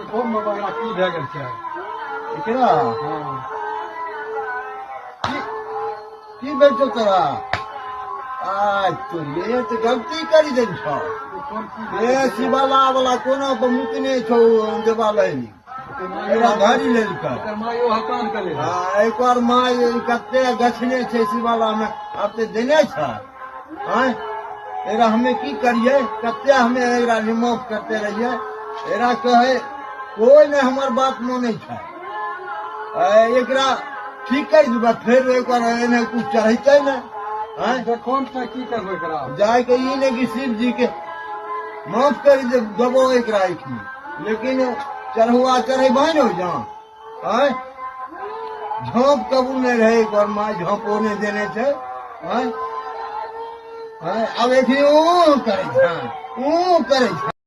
कौन बाबा एकरा की भए गेल छै एकरा हाँ की भेल छौ तोरा आज तो ये तो गलती करी देन छौ कौन की ए शिवाला वाला कोना पर मुकने छौ देवालय एकरा घारी लेल का एकर मायो हकान करे हाँ एक बार माँ कते गछने छे शिवाला में अब तो देने छ हाँ एकरा हमें की करिए कते हमें एकरा रिमूव करते रहिए एकरा कहे कोई ने हमार बात माने छ एकरा ठीक कर दूंगा फिर एक बार एने कुछ चढ़ते न हाँ कौन सा की करबो एकरा जाए के ई ने कि शिव जी के माफ कर देबो एकरा लेकिन चढ़ुआ चढ़े भाई न जा हाँ झाँप कबू नहीं रहे एक बार माँ झाँपो नहीं देने थे हाँ अब एक करे